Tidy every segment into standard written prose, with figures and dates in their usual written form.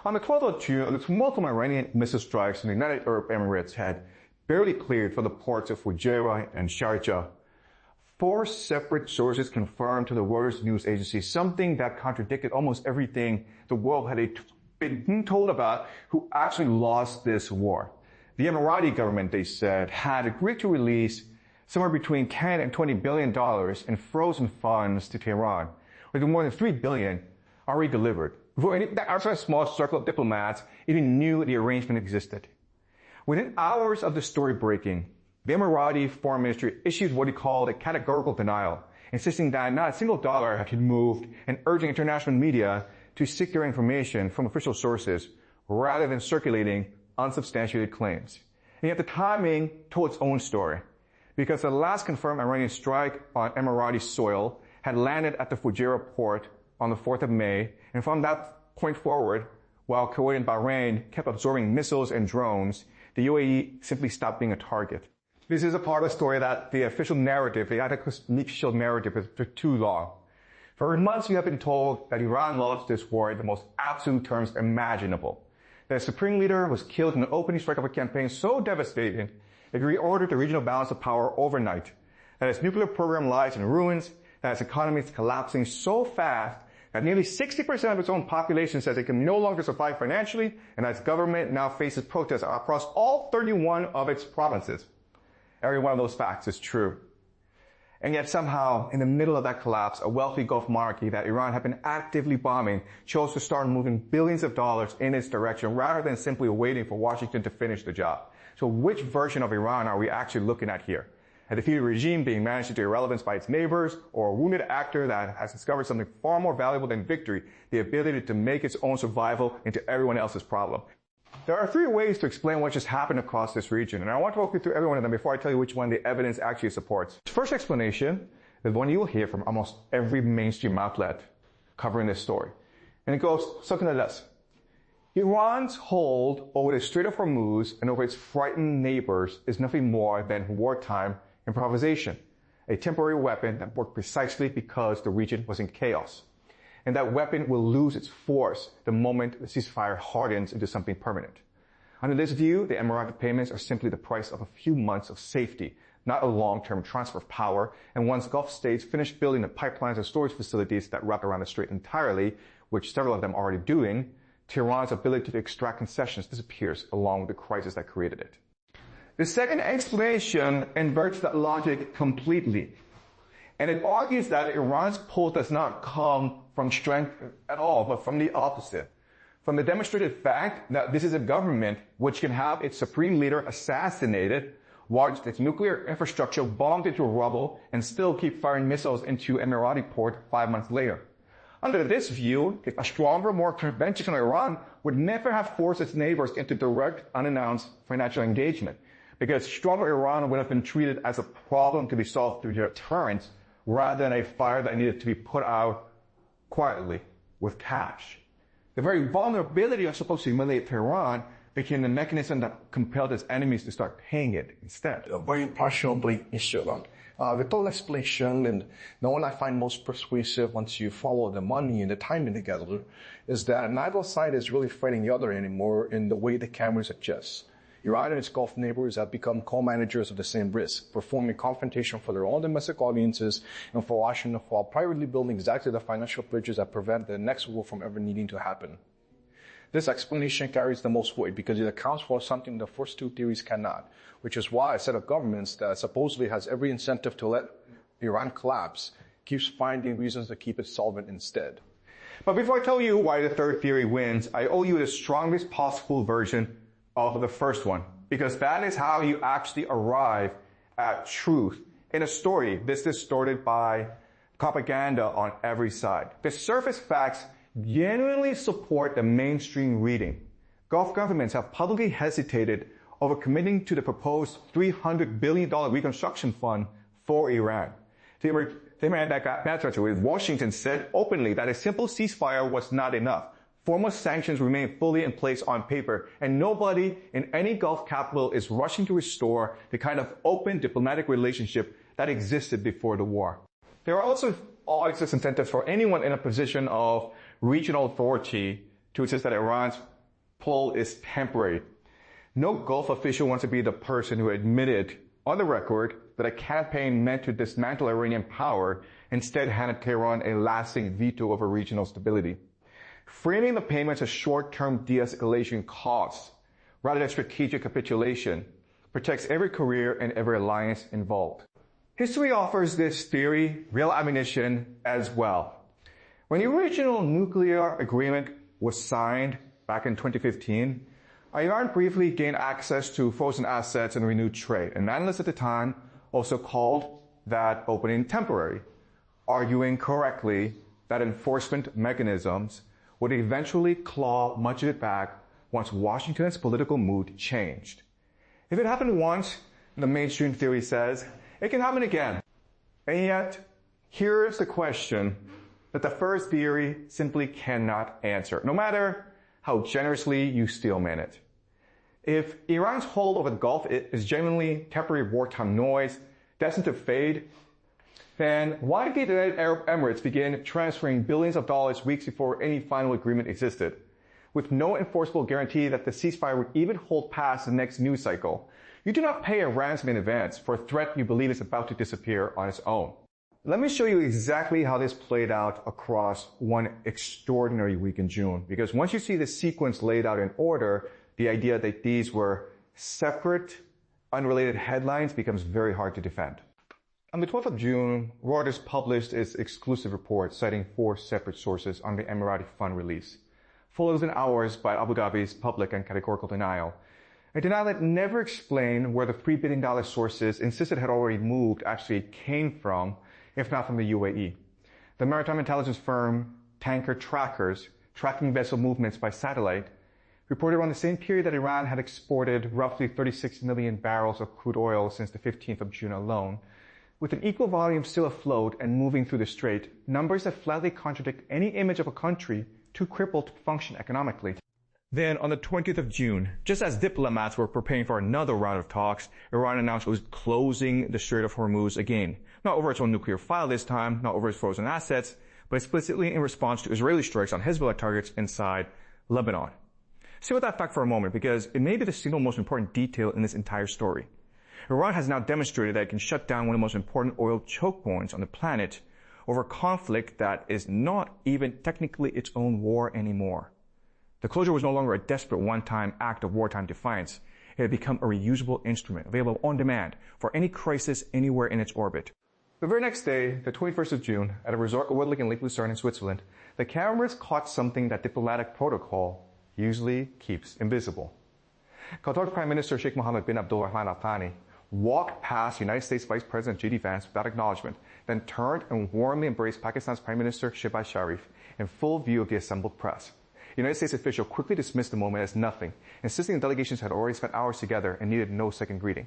On the 12th of June, the multiple Iranian missile strikes in the United Arab Emirates had barely cleared for the ports of Fujairah and Sharjah. 4 separate sources confirmed to the Reuters news agency something that contradicted almost everything the world had been told about who actually lost this war. The Emirati government, they said, had agreed to release somewhere between $10 and $20 billion in frozen funds to Tehran, with more than $3 billion already delivered, before a small circle of diplomats even knew the arrangement existed. Within hours of the story breaking, the Emirati Foreign Ministry issued what he called a categorical denial, insisting that not a single dollar had been moved and urging international media to seek their information from official sources rather than circulating unsubstantiated claims. And yet the timing told its own story, because the last confirmed Iranian strike on Emirati soil had landed at the Fujairah port on the 4th of May, and from that point forward, while Kuwait and Bahrain kept absorbing missiles and drones, the UAE simply stopped being a target. This is a part of the story that the official narrative, the unofficial narrative, is too long. For months we have been told that Iran lost this war in the most absolute terms imaginable. That its supreme leader was killed in an opening strike of a campaign so devastating it reordered the regional balance of power overnight. That its nuclear program lies in ruins, that its economy is collapsing so fast that nearly 60% of its own population says it can no longer survive financially, and that its government now faces protests across all 31 of its provinces. Every one of those facts is true. And yet somehow, in the middle of that collapse, a wealthy Gulf monarchy that Iran had been actively bombing chose to start moving billions of dollars in its direction rather than simply waiting for Washington to finish the job. So which version of Iran are we actually looking at here? A defeated regime being managed to irrelevance by its neighbors, or a wounded actor that has discovered something far more valuable than victory, the ability to make its own survival into everyone else's problem? There are 3 ways to explain what just happened across this region, and I want to walk you through every one of them before I tell you which one the evidence actually supports. The first explanation is one you will hear from almost every mainstream outlet covering this story. And it goes something like this. Iran's hold over the Strait of Hormuz and over its frightened neighbors is nothing more than wartime improvisation, a temporary weapon that worked precisely because the region was in chaos. And that weapon will lose its force the moment the ceasefire hardens into something permanent. Under this view, the Emirati payments are simply the price of a few months of safety, not a long-term transfer of power. And once Gulf states finish building the pipelines and storage facilities that wrap around the strait entirely, which several of them are already doing, Tehran's ability to extract concessions disappears along with the crisis that created it. The second explanation inverts that logic completely. And it argues that Iran's pull does not come from strength at all, but from the opposite. From the demonstrated fact that this is a government which can have its supreme leader assassinated, watch its nuclear infrastructure bombed into rubble, and still keep firing missiles into Emirati port 5 months later. Under this view, a stronger, more conventional Iran would never have forced its neighbors into direct, unannounced financial engagement, because stronger Iran would have been treated as a problem to be solved through deterrence rather than a fire that needed to be put out quietly with cash. The very vulnerability of supposed to humiliate Tehran became the mechanism that compelled its enemies to start paying it instead. Very impressionably, Mr. The total explanation, and the one I find most persuasive once you follow the money and the timing together, is that neither side is really fighting the other anymore in the way the cameras suggest. Iran and its Gulf neighbors have become co-managers of the same risk, performing confrontation for their own domestic audiences and for Washington while privately building exactly the financial bridges that prevent the next war from ever needing to happen. This explanation carries the most weight because it accounts for something the first 2 theories cannot, which is why a set of governments that supposedly has every incentive to let Iran collapse keeps finding reasons to keep it solvent instead. But before I tell you why the third theory wins, I owe you the strongest possible version of the first one, because that is how you actually arrive at truth in a story this distorted by propaganda on every side. The surface facts genuinely support the mainstream reading. Gulf governments have publicly hesitated over committing to the proposed $300 billion reconstruction fund for Iran. The American Washington said openly that a simple ceasefire was not enough. Formal sanctions remain fully in place on paper, and nobody in any Gulf capital is rushing to restore the kind of open diplomatic relationship that existed before the war. There are also always incentives for anyone in a position of regional authority to insist that Iran's pull is temporary. No Gulf official wants to be the person who admitted on the record that a campaign meant to dismantle Iranian power instead handed Tehran a lasting veto over regional stability. Framing the payments as short-term de-escalation costs rather than strategic capitulation protects every career and every alliance involved. History offers this theory real ammunition as well. When the original nuclear agreement was signed back in 2015, Iran briefly gained access to frozen assets and renewed trade, and analysts at the time also called that opening temporary, arguing correctly that enforcement mechanisms would eventually claw much of it back once Washington's political mood changed. If it happened once, the mainstream theory says, it can happen again. And yet, here's the question that the first theory simply cannot answer, no matter how generously you steelman it. If Iran's hold over the Gulf is genuinely temporary wartime noise destined to fade, then why did the United Arab Emirates begin transferring billions of dollars weeks before any final agreement existed, with no enforceable guarantee that the ceasefire would even hold past the next news cycle? You do not pay a ransom in advance for a threat you believe is about to disappear on its own. Let me show you exactly how this played out across one extraordinary week in June, because once you see the sequence laid out in order, the idea that these were separate, unrelated headlines becomes very hard to defend. On the 12th of June, Reuters published its exclusive report citing 4 separate sources on the Emirati fund release, followed within hours by Abu Dhabi's public and categorical denial. A denial that never explained where the $3 billion sources insisted had already moved actually came from, if not from the UAE. The maritime intelligence firm Tanker Trackers, tracking vessel movements by satellite, reported around the same period that Iran had exported roughly 36 million barrels of crude oil since the 15th of June alone. With an equal volume still afloat and moving through the strait, numbers that flatly contradict any image of a country too crippled to function economically. Then, on the 20th of June, just as diplomats were preparing for another round of talks, Iran announced it was closing the Strait of Hormuz again. Not over its own nuclear file this time, not over its frozen assets, but explicitly in response to Israeli strikes on Hezbollah targets inside Lebanon. Stay with that fact for a moment, because it may be the single most important detail in this entire story. Iran has now demonstrated that it can shut down one of the most important oil choke points on the planet over a conflict that is not even technically its own war anymore. The closure was no longer a desperate one-time act of wartime defiance. It had become a reusable instrument, available on demand for any crisis anywhere in its orbit. The very next day, the 21st of June, at a resort overlooking Lake Lucerne in Switzerland, the cameras caught something that diplomatic protocol usually keeps invisible. Qatar Prime Minister Sheikh Mohammed bin Abdul Rahman Al Thani walked past United States Vice President J.D. Vance without acknowledgement, then turned and warmly embraced Pakistan's Prime Minister Shehbaz Sharif in full view of the assembled press. The United States official quickly dismissed the moment as nothing, insisting the delegations had already spent hours together and needed no second greeting.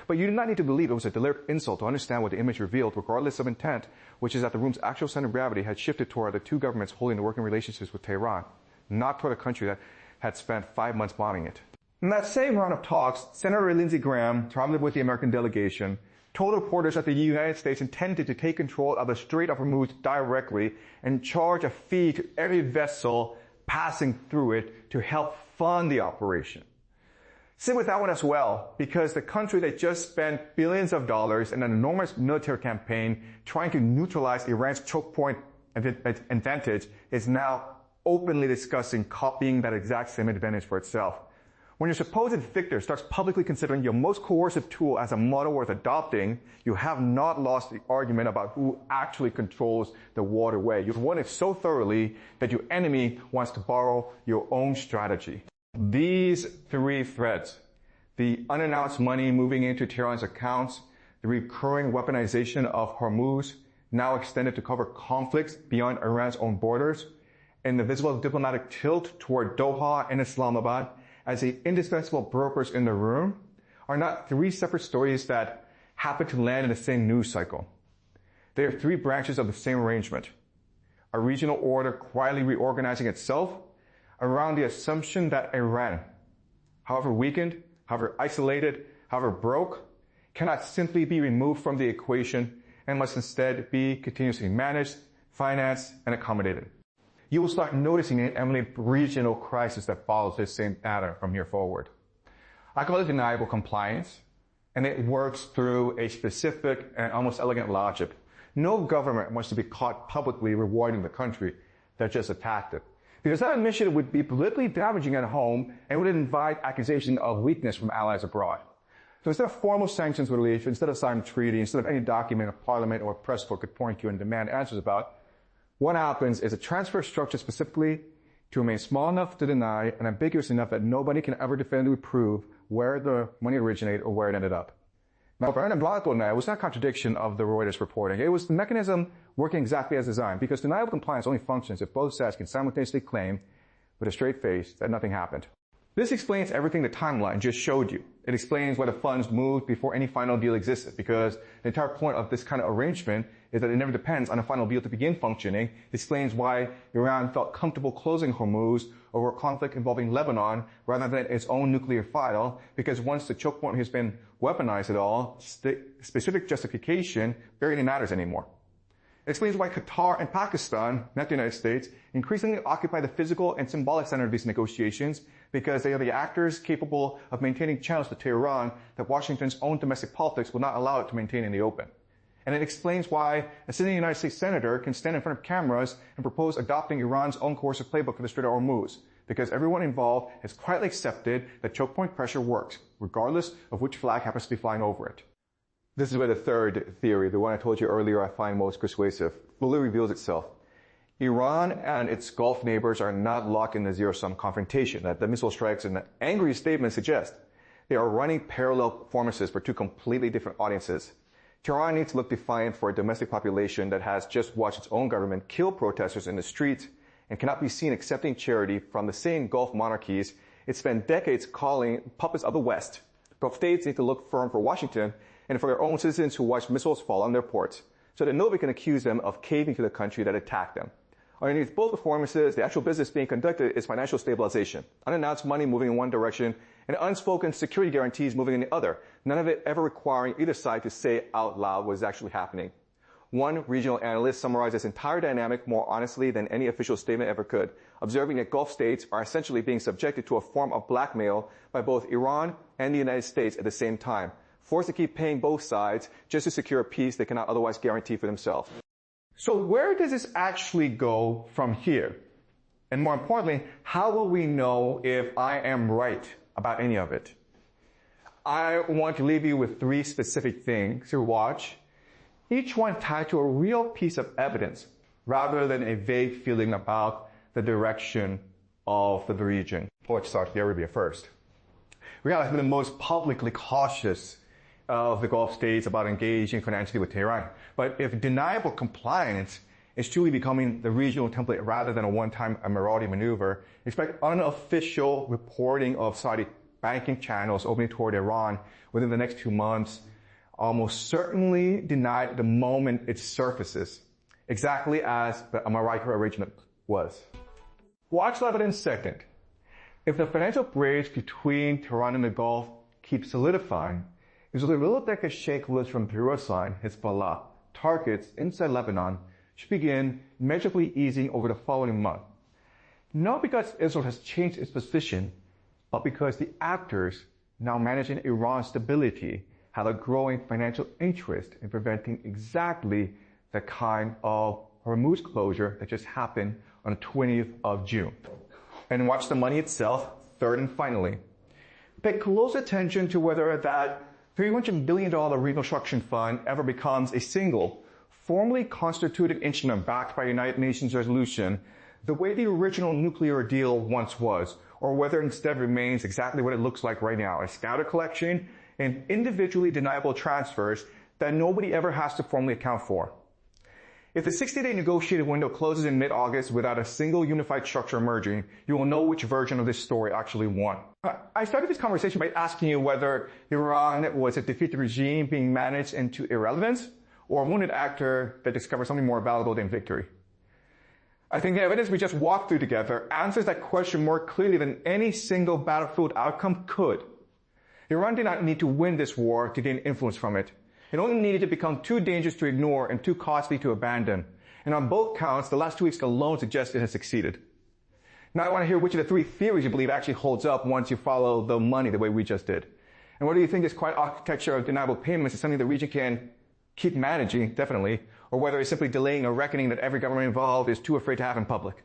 But you do not need to believe it was a deliberate insult to understand what the image revealed, regardless of intent, which is that the room's actual center of gravity had shifted toward the two governments holding the working relationships with Tehran, not toward a country that had spent 5 months bombing it. In that same round of talks, Senator Lindsey Graham, traveling with the American delegation, told reporters that the United States intended to take control of the Strait of Hormuz directly and charge a fee to every vessel passing through it to help fund the operation. Sit with that one as well, because the country that just spent billions of dollars in an enormous military campaign trying to neutralize Iran's choke point advantage is now openly discussing copying that exact same advantage for itself. When your supposed victor starts publicly considering your most coercive tool as a model worth adopting, you have not lost the argument about who actually controls the waterway. You've won it so thoroughly that your enemy wants to borrow your own strategy. These 3 threads, the unannounced money moving into Tehran's accounts, the recurring weaponization of Hormuz, now extended to cover conflicts beyond Iran's own borders, and the visible diplomatic tilt toward Doha and Islamabad as the indispensable brokers in the room, are not 3 separate stories that happen to land in the same news cycle. They are 3 branches of the same arrangement. A regional order quietly reorganizing itself around the assumption that Iran, however weakened, however isolated, however broke, cannot simply be removed from the equation and must instead be continuously managed, financed, and accommodated. you will start noticing an eminent regional crisis that follows this same pattern from here forward. I call it deniable compliance, and it works through a specific and almost elegant logic. No government wants to be caught publicly rewarding the country that just attacked it, because that admission would be politically damaging at home and would invite accusation of weakness from allies abroad. So instead of formal sanctions relief, instead of signed treaty, instead of any document a parliament or a press corps could point to and demand answers about, what happens is a transfer structure specifically to remain small enough to deny and ambiguous enough that nobody can ever definitively prove where the money originated or where it ended up. Now, for unemblockable now, it was not a contradiction of the Reuters reporting. It was the mechanism working exactly as designed, because deniable compliance only functions if both sides can simultaneously claim with a straight face that nothing happened. This explains everything the timeline just showed you. It explains why the funds moved before any final deal existed, because the entire point of this kind of arrangement is that it never depends on a final deal to begin functioning. It explains why Iran felt comfortable closing Hormuz over a conflict involving Lebanon rather than its own nuclear file, because once the choke point has been weaponized at all, specific justification barely matters anymore. It explains why Qatar and Pakistan, not the United States, increasingly occupy the physical and symbolic center of these negotiations, because they are the actors capable of maintaining channels to Tehran that Washington's own domestic politics will not allow it to maintain in the open. And it explains why a sitting United States senator can stand in front of cameras and propose adopting Iran's own coercive playbook for the Strait of Hormuz, because everyone involved has quietly accepted that choke point pressure works, regardless of which flag happens to be flying over it. This is where the third theory, the one I told you earlier I find most persuasive, fully reveals itself. Iran and its Gulf neighbors are not locked in a zero-sum confrontation that the missile strikes and the angry statements suggest. They are running parallel performances for two completely different audiences. Tehran needs to look defiant for a domestic population that has just watched its own government kill protesters in the streets and cannot be seen accepting charity from the same Gulf monarchies it spent decades calling puppets of the West. Both states need to look firm for Washington and for their own citizens who watch missiles fall on their ports, so that nobody can accuse them of caving to the country that attacked them. Underneath both performances, the actual business being conducted is financial stabilization, unannounced money moving in one direction, and unspoken security guarantees moving in the other, none of it ever requiring either side to say out loud what is actually happening. One regional analyst summarized this entire dynamic more honestly than any official statement ever could, observing that Gulf states are essentially being subjected to a form of blackmail by both Iran and the United States at the same time, forced to keep paying both sides just to secure a peace they cannot otherwise guarantee for themselves. So where does this actually go from here? And more importantly, how will we know if I am right about any of it? I want to leave you with three specific things to watch, each one tied to a real piece of evidence rather than a vague feeling about the direction of the region. Let's start Saudi Arabia first. Riyadh has been the most publicly cautious of the Gulf states about engaging financially with Tehran. But if deniable compliance is truly becoming the regional template rather than a one-time Emirati maneuver, expect unofficial reporting of Saudi banking channels opening toward Iran within the next 2 months, almost certainly denied the moment it surfaces, exactly as the Emirati arrangement was. Watch the evidence second. If the financial bridge between Tehran and the Gulf keeps solidifying, is the little deck of Sheikh list from Jerusalem, Hezbollah, targets inside Lebanon should begin measurably easing over the following month. Not because Israel has changed its position, but because the actors now managing Iran's stability have a growing financial interest in preventing exactly the kind of Hormuz closure that just happened on the 20th of June. And watch the money itself, third and finally. Pay close attention to whether that $300 billion reconstruction fund ever becomes a single, formally constituted instrument backed by United Nations resolution, the way the original nuclear deal once was, or whether instead remains exactly what it looks like right now, a scattered collection and individually deniable transfers that nobody ever has to formally account for. If the 60-day negotiated window closes in mid-August without a single unified structure emerging, you will know which version of this story actually won. I started this conversation by asking you whether Iran was a defeated regime being managed into irrelevance, or a wounded actor that discovered something more valuable than victory. I think the evidence we just walked through together answers that question more clearly than any single battlefield outcome could. Iran did not need to win this war to gain influence from it. It only needed to become too dangerous to ignore and too costly to abandon. And on both counts, the last 2 weeks alone suggest it has succeeded. Now I want to hear which of the three theories you believe actually holds up once you follow the money the way we just did. And whether you think this quiet architecture of deniable payments is something the region can keep managing, definitely, or whether it's simply delaying a reckoning that every government involved is too afraid to have in public.